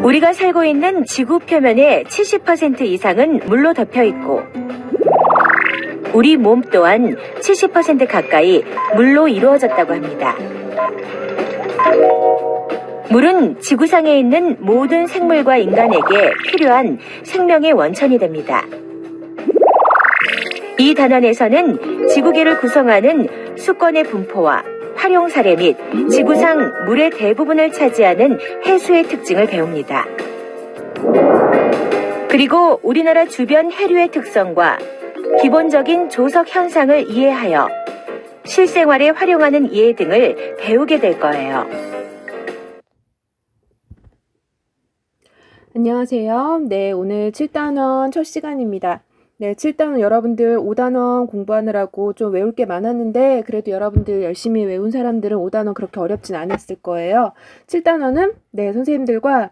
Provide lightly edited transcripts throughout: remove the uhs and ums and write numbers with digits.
우리가 살고 있는 지구 표면의 70% 이상은 물로 덮여 있고 우리 몸 또한 70% 가까이 물로 이루어졌다고 합니다. 물은 지구상에 있는 모든 생물과 인간에게 필요한 생명의 원천이 됩니다. 이 단원에서는 지구계를 구성하는 수권의 분포와 활용 사례 및 지구상 물의 대부분을 차지하는 해수의 특징을 배웁니다. 그리고 우리나라 주변 해류의 특성과 기본적인 조석 현상을 이해하여 실생활에 활용하는 예 등을 배우게 될 거예요. 안녕하세요. 네, 오늘 7단원 첫 시간입니다. 네, 7단원 여러분들 5단원 공부하느라고 좀 외울 게 많았는데 그래도 여러분들 열심히 외운 사람들은 5단원 그렇게 어렵진 않았을 거예요. 7단원은 네, 선생님들과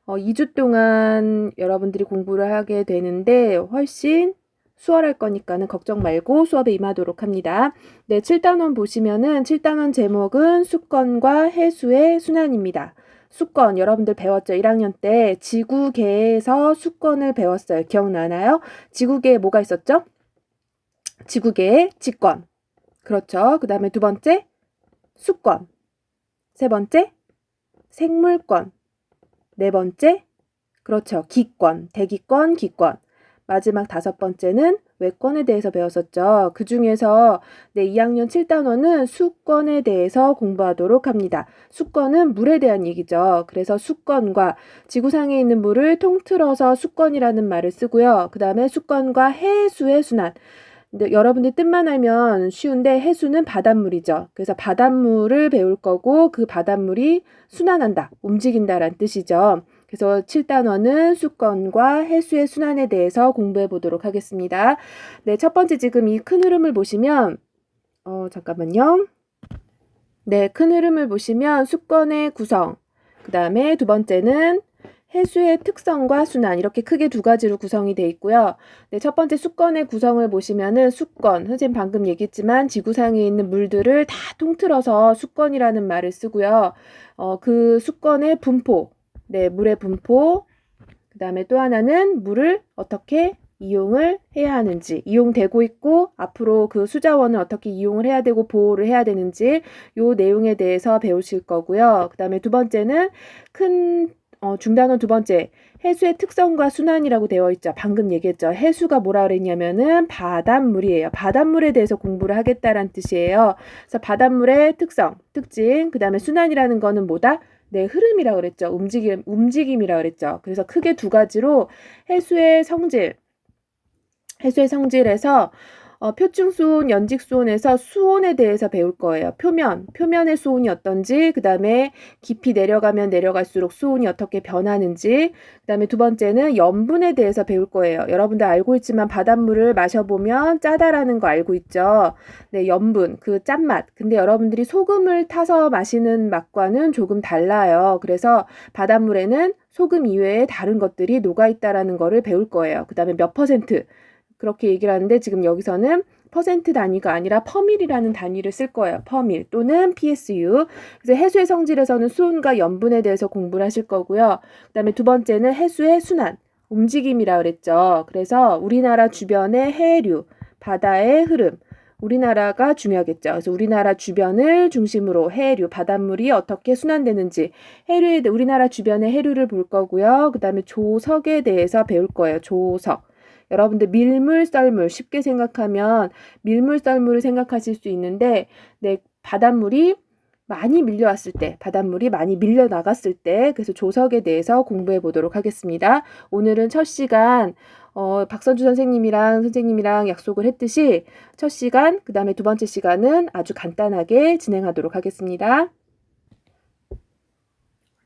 2주 동안 여러분들이 공부를 하게 되는데 훨씬 수월할 거니까는 걱정 말고 수업에 임하도록 합니다. 네, 7단원 보시면은 7단원 제목은 수권과 해수의 순환입니다. 수권 여러분들 배웠죠? 1학년 때 지구계에서 수권을 배웠어요. 기억나나요? 지구계에 뭐가 있었죠? 지구계에 직권. 그렇죠. 그 다음에 두 번째 수권. 세 번째 생물권. 네 번째 그렇죠. 기권, 대기권, 기권. 마지막 다섯 번째는 외권에 대해서 배웠었죠. 그 중에서 네, 2학년 7단원은 수권에 대해서 공부하도록 합니다. 수권은 물에 대한 얘기죠. 그래서 수권과 지구상에 있는 물을 통틀어서 수권이라는 말을 쓰고요. 그 다음에 수권과 해수의 순환. 근데 여러분들 뜻만 알면 쉬운데 해수는 바닷물이죠. 그래서 바닷물을 배울 거고 그 바닷물이 순환한다, 움직인다라는 뜻이죠. 그래서 7단원은 수권과 해수의 순환에 대해서 공부해 보도록 하겠습니다. 네, 첫 번째 지금 이 큰 흐름을 보시면 잠깐만요. 네, 큰 흐름을 보시면 수권의 구성, 그 다음에 두 번째는 해수의 특성과 순환 이렇게 크게 두 가지로 구성이 되어 있고요. 네, 첫 번째 수권의 구성을 보시면은 수권, 선생님 방금 얘기했지만 지구상에 있는 물들을 다 통틀어서 수권이라는 말을 쓰고요. 그 수권의 분포, 네, 물의 분포, 그 다음에 또 하나는 물을 어떻게 이용을 해야 하는지, 이용되고 있고 앞으로 그 수자원을 어떻게 이용을 해야 되고 보호를 해야 되는지 요 내용에 대해서 배우실 거고요. 그 다음에 두 번째는 큰 중단원 두 번째 해수의 특성과 순환이라고 되어 있죠. 방금 얘기했죠. 해수가 뭐라 그랬냐면은 바닷물이에요. 바닷물에 대해서 공부를 하겠다라는 뜻이에요. 그래서 바닷물의 특성, 특징, 그 다음에 순환이라는 거는 뭐다? 네, 흐름이라고 그랬죠. 움직임이라고 그랬죠. 그래서 크게 두 가지로 해수의 성질에서 표층수온, 연직수온에서 수온에 대해서 배울 거예요. 표면의 수온이 어떤지, 그 다음에 깊이 내려가면 내려갈수록 수온이 어떻게 변하는지, 그 다음에 두 번째는 염분에 대해서 배울 거예요. 여러분들 알고 있지만 바닷물을 마셔보면 짜다라는 거 알고 있죠. 네, 염분, 그 짠맛. 근데 여러분들이 소금을 타서 마시는 맛과는 조금 달라요. 그래서 바닷물에는 소금 이외에 다른 것들이 녹아있다라는 거를 배울 거예요. 그 다음에 몇 퍼센트. 그렇게 얘기를 하는데 지금 여기서는 퍼센트 단위가 아니라 퍼밀이라는 단위를 쓸 거예요. 퍼밀 또는 PSU. 그래서 해수의 성질에서는 수온과 염분에 대해서 공부를 하실 거고요. 그 다음에 두 번째는 해수의 순환, 움직임이라고 그랬죠. 그래서 우리나라 주변의 해류, 바다의 흐름, 우리나라가 중요하겠죠. 그래서 우리나라 주변을 중심으로 해류, 바닷물이 어떻게 순환되는지 우리나라 주변의 해류를 볼 거고요. 그 다음에 조석에 대해서 배울 거예요. 조석. 여러분들 밀물, 썰물 쉽게 생각하면 밀물, 썰물을 생각하실 수 있는데 네, 바닷물이 많이 밀려왔을 때, 바닷물이 많이 밀려나갔을 때 그래서 조석에 대해서 공부해 보도록 하겠습니다. 오늘은 첫 시간 박선주 선생님이랑 약속을 했듯이 첫 시간, 그 다음에 두 번째 시간은 아주 간단하게 진행하도록 하겠습니다.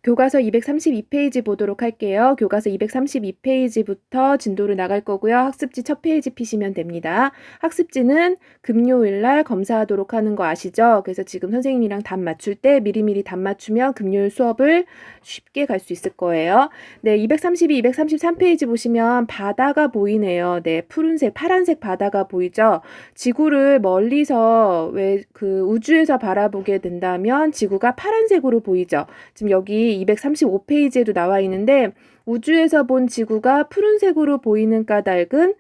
교과서 232페이지 보도록 할게요. 교과서 232페이지부터 진도를 나갈 거고요. 학습지 첫 페이지 피시면 됩니다. 학습지는 금요일날 검사하도록 하는 거 아시죠? 그래서 지금 선생님이랑 답 맞출 때 미리미리 답 맞추면 금요일 수업을 쉽게 갈 수 있을 거예요. 네, 232, 233페이지 보시면 바다가 보이네요. 네, 푸른색, 파란색 바다가 보이죠? 지구를 멀리서 그 우주에서 바라보게 된다면 지구가 파란색으로 보이죠? 지금 여기 여기 235페이지에도 나와 있는데 우주에서 본 지구가 푸른색으로 보이는 까닭은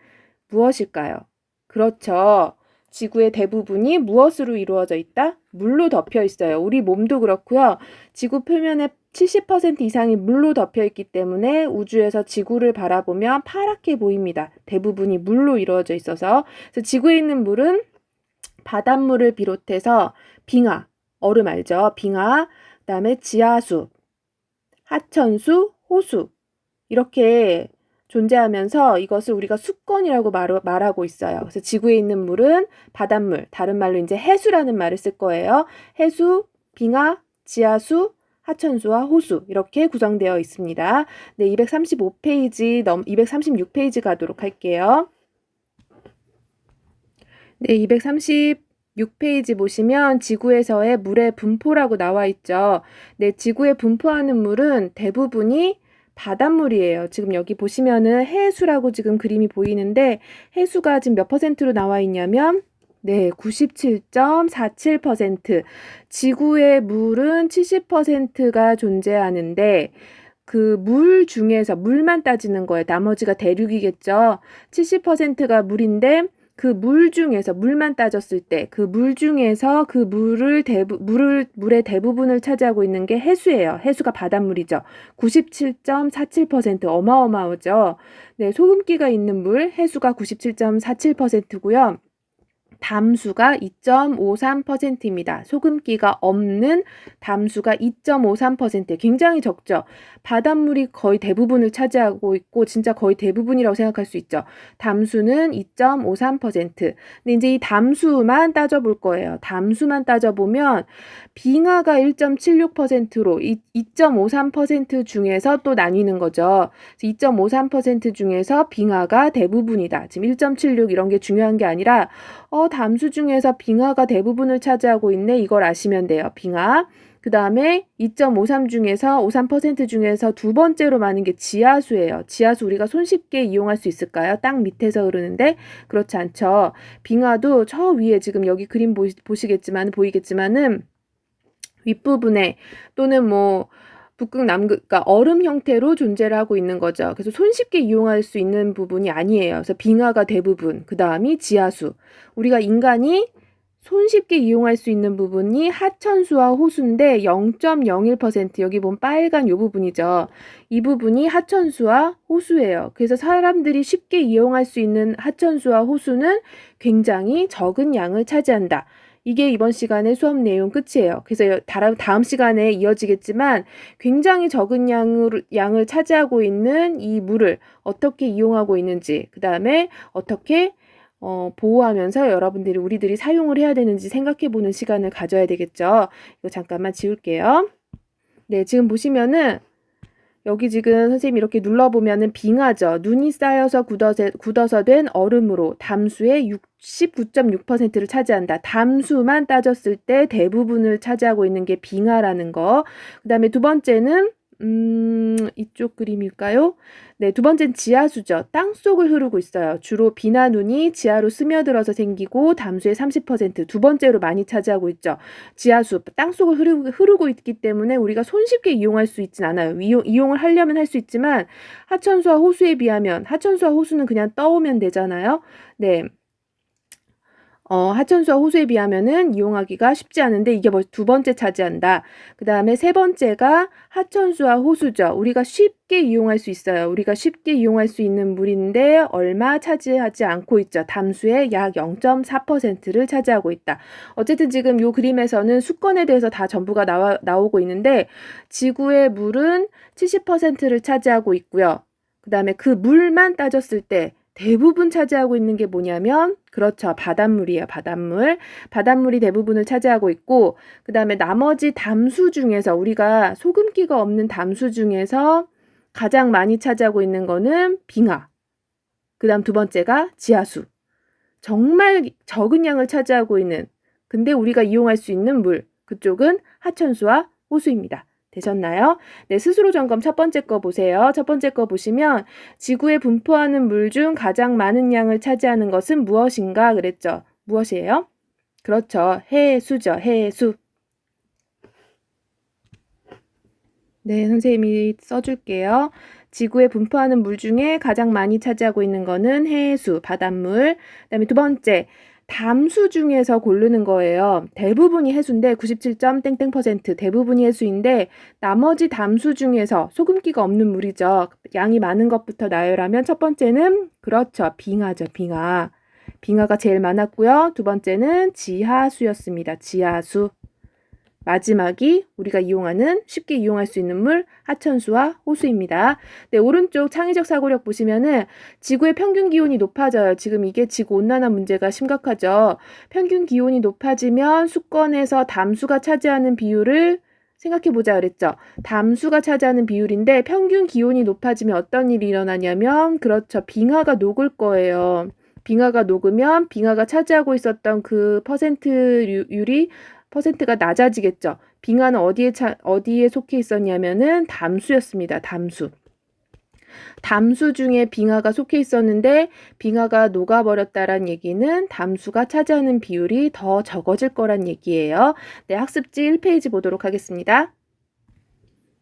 무엇일까요? 그렇죠. 지구의 대부분이 무엇으로 이루어져 있다? 물로 덮여 있어요. 우리 몸도 그렇고요. 지구 표면의 70% 이상이 물로 덮여 있기 때문에 우주에서 지구를 바라보면 파랗게 보입니다. 대부분이 물로 이루어져 있어서. 그래서 지구에 있는 물은 바닷물을 비롯해서 빙하, 얼음 알죠? 빙하, 그다음에 지하수, 하천수, 호수 이렇게 존재하면서 이것을 우리가 수권이라고 말하고 있어요. 그래서 지구에 있는 물은 바닷물, 다른 말로 이제 해수라는 말을 쓸 거예요. 해수, 빙하, 지하수, 하천수와 호수 이렇게 구성되어 있습니다. 네, 235페이지 236페이지 가도록 할게요. 네, 236페이지 보시면 지구에서의 물의 분포라고 나와 있죠. 네, 지구에 분포하는 물은 대부분이 바닷물이에요. 지금 여기 보시면은 해수라고 지금 그림이 보이는데 해수가 지금 몇 퍼센트로 나와 있냐면 네, 97.47%. 지구의 물은 70%가 존재하는데 그 물 중에서 물만 따지는 거예요. 나머지가 대륙이겠죠. 70%가 물인데 그 물 중에서 물만 따졌을 때 그 물 중에서 그 물의 대부분을 차지하고 있는 게 해수예요. 해수가 바닷물이죠. 97.47% 어마어마하죠. 네, 소금기가 있는 물 해수가 97.47%고요. 담수가 2.53%입니다. 소금기가 없는 담수가 2.53%. 굉장히 적죠. 바닷물이 거의 대부분을 차지하고 있고 진짜 거의 대부분이라고 생각할 수 있죠. 담수는 2.53%. 근데 이제 이 담수만 따져볼 거예요. 담수만 따져보면 빙하가 1.76%로 2.53% 중에서 또 나뉘는 거죠. 2.53% 중에서 빙하가 대부분이다. 지금 1.76 이런 게 중요한 게 아니라 담수 중에서 빙하가 대부분을 차지하고 있네. 이걸 아시면 돼요. 빙하. 그 다음에 2.53 중에서 53% 중에서 두 번째로 많은 게 지하수예요. 지하수 우리가 손쉽게 이용할 수 있을까요? 땅 밑에서 흐르는데 그렇지 않죠. 빙하도 저 위에 지금 여기 그림 보이겠지만은 윗부분에 또는 뭐 북극, 남극, 그러니까 얼음 형태로 존재를 하고 있는 거죠. 그래서 손쉽게 이용할 수 있는 부분이 아니에요. 그래서 빙하가 대부분, 그 다음이 지하수. 우리가 인간이 손쉽게 이용할 수 있는 부분이 하천수와 호수인데 0.01% 여기 보면 빨간 요 부분이죠. 이 부분이 하천수와 호수예요. 그래서 사람들이 쉽게 이용할 수 있는 하천수와 호수는 굉장히 적은 양을 차지한다. 이게 이번 시간의 수업 내용 끝이에요. 그래서 다음 시간에 이어지겠지만 굉장히 적은 양을 차지하고 있는 이 물을 어떻게 이용하고 있는지, 그 다음에 어떻게 보호하면서 우리들이 사용을 해야 되는지 생각해보는 시간을 가져야 되겠죠. 이거 잠깐만 지울게요. 네, 지금 보시면은 여기 지금 선생님이 이렇게 눌러보면은 빙하죠. 눈이 쌓여서 굳어서 된 얼음으로 담수의 69.6%를 차지한다. 담수만 따졌을 때 대부분을 차지하고 있는 게 빙하라는 거. 그 다음에 두 번째는 이쪽 그림일까요? 네, 두 번째는 지하수죠. 땅속을 흐르고 있어요. 주로 비나 눈이 지하로 스며들어서 생기고 담수의 30%, 두 번째로 많이 차지하고 있죠. 지하수, 땅속을 흐르고 있기 때문에 우리가 손쉽게 이용할 수 있진 않아요. 이용을 하려면 할 수 있지만 하천수와 호수에 비하면 하천수와 호수는 그냥 떠오면 되잖아요. 네. 하천수와 호수에 비하면은 이용하기가 쉽지 않은데 이게 두 번째 차지한다. 그 다음에 세 번째가 하천수와 호수죠. 우리가 쉽게 이용할 수 있어요. 우리가 쉽게 이용할 수 있는 물인데 얼마 차지하지 않고 있죠. 담수의 약 0.4%를 차지하고 있다. 어쨌든 지금 이 그림에서는 수권에 대해서 다 전부가 나오고 있는데 지구의 물은 70%를 차지하고 있고요. 그 다음에 그 물만 따졌을 때 대부분 차지하고 있는 게 뭐냐면 그렇죠. 바닷물이에요. 바닷물이 대부분을 차지하고 있고 그 다음에 나머지 담수 중에서 우리가 소금기가 없는 담수 중에서 가장 많이 차지하고 있는 거는 빙하. 그 다음 두 번째가 지하수. 정말 적은 양을 차지하고 있는 근데 우리가 이용할 수 있는 물. 그쪽은 하천수와 호수입니다. 되셨나요? 네, 스스로 점검 첫 번째 거 보세요. 첫 번째 거 보시면 지구에 분포하는 물 중 가장 많은 양을 차지하는 것은 무엇인가 그랬죠. 무엇이에요? 그렇죠. 해수죠. 해수. 네, 선생님이 써줄게요. 지구에 분포하는 물 중에 가장 많이 차지하고 있는 거는 해수, 바닷물. 그다음에 두 번째, 담수 중에서 고르는 거예요. 대부분이 해수인데 97점 땡땡% 대부분이 해수인데 나머지 담수 중에서 소금기가 없는 물이죠. 양이 많은 것부터 나열하면 첫 번째는 그렇죠. 빙하죠. 빙하. 빙하가 제일 많았고요. 두 번째는 지하수였습니다. 지하수. 마지막이 우리가 쉽게 이용할 수 있는 물, 하천수와 호수입니다. 네, 오른쪽 창의적 사고력 보시면은 지구의 평균 기온이 높아져요. 지금 이게 지구 온난화 문제가 심각하죠. 평균 기온이 높아지면 수권에서 담수가 차지하는 비율을 생각해보자 그랬죠. 담수가 차지하는 비율인데 평균 기온이 높아지면 어떤 일이 일어나냐면 그렇죠. 빙하가 녹을 거예요. 빙하가 녹으면 빙하가 차지하고 있었던 그 퍼센트가 낮아지겠죠. 빙하는 어디에 속해 있었냐면은 담수였습니다. 담수. 담수 중에 빙하가 속해 있었는데 빙하가 녹아버렸다란 얘기는 담수가 차지하는 비율이 더 적어질 거란 얘기예요. 네, 학습지 1페이지 보도록 하겠습니다.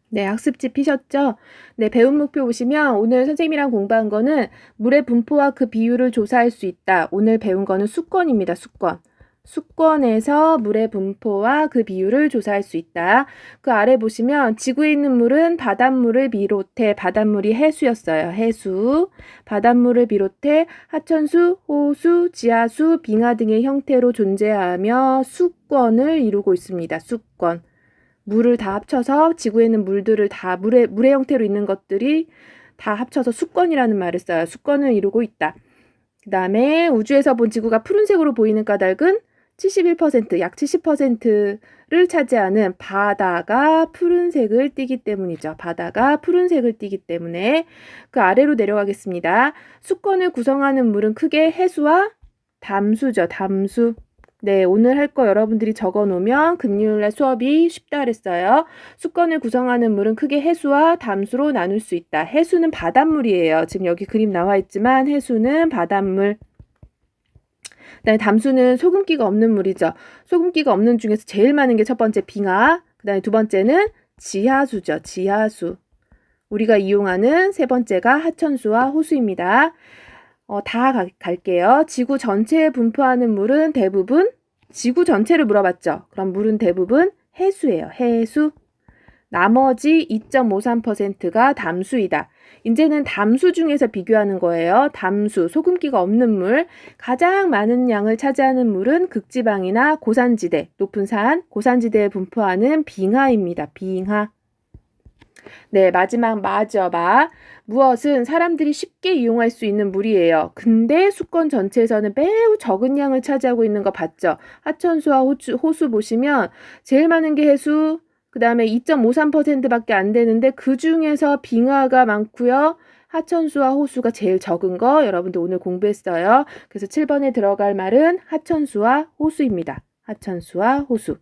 네, 학습지 피셨죠? 네, 배움 목표 보시면 오늘 선생님이랑 공부한 거는 물의 분포와 그 비율을 조사할 수 있다. 오늘 배운 거는 수권입니다. 수권. 수권에서 물의 분포와 그 비율을 조사할 수 있다. 그 아래 보시면 지구에 있는 물은 바닷물을 비롯해 바닷물이 해수였어요. 해수. 바닷물을 비롯해 하천수, 호수, 지하수, 빙하 등의 형태로 존재하며 수권을 이루고 있습니다. 수권. 물을 다 합쳐서 지구에 있는 물들을 다 물의 형태로 있는 것들이 다 합쳐서 수권이라는 말을 써요. 수권을 이루고 있다. 그 다음에 우주에서 본 지구가 푸른색으로 보이는 까닭은 71%, 약 70%를 차지하는 바다가 푸른색을 띠기 때문이죠. 바다가 푸른색을 띠기 때문에 그 아래로 내려가겠습니다. 수권을 구성하는 물은 크게 해수와 담수죠. 담수. 네, 오늘 할 거 여러분들이 적어 놓으면 금요일날 수업이 쉽다 그랬어요. 수권을 구성하는 물은 크게 해수와 담수로 나눌 수 있다. 해수는 바닷물이에요. 지금 여기 그림 나와 있지만 해수는 바닷물. 그다음에 담수는 소금기가 없는 물이죠. 소금기가 없는 중에서 제일 많은 게 첫 번째 빙하, 그다음에 두 번째는 지하수죠. 지하수. 우리가 이용하는 세 번째가 하천수와 호수입니다. 갈게요. 지구 전체에 분포하는 물은 대부분 지구 전체를 물어봤죠. 그럼 물은 대부분 해수예요. 해수. 나머지 2.53%가 담수이다. 이제는 담수 중에서 비교하는 거예요. 담수, 소금기가 없는 물. 가장 많은 양을 차지하는 물은 극지방이나 고산지대, 높은 산, 고산지대에 분포하는 빙하입니다. 빙하. 네, 마지막 마저바. 무엇은 사람들이 쉽게 이용할 수 있는 물이에요. 근데 수권 전체에서는 매우 적은 양을 차지하고 있는 거 봤죠? 하천수와 호수 보시면 제일 많은 게 해수, 그 다음에 2.53%밖에 안 되는데 그 중에서 빙하가 많고요. 하천수와 호수가 제일 적은 거 여러분들 오늘 공부했어요. 그래서 7번에 들어갈 말은 하천수와 호수입니다. 하천수와 호수.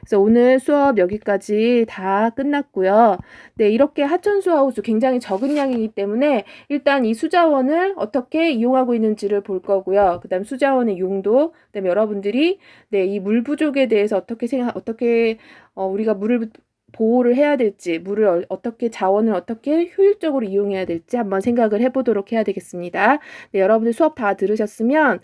그래서 오늘 수업 여기까지 다 끝났고요. 네, 이렇게 하천수와 호수 굉장히 적은 양이기 때문에 일단 이 수자원을 어떻게 이용하고 있는지를 볼 거고요. 그다음 수자원의 용도, 그다음에 여러분들이 네, 이 물 부족에 대해서 어떻게 우리가 물을 보호를 해야 될지, 자원을 어떻게 효율적으로 이용해야 될지 한번 생각을 해보도록 해야 되겠습니다. 네, 여러분들 수업 다 들으셨으면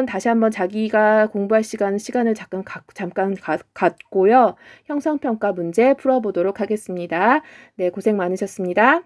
다시 한번 자기가 공부할 시간을 잠깐 갖고요. 형성평가 문제 풀어보도록 하겠습니다. 네, 고생 많으셨습니다.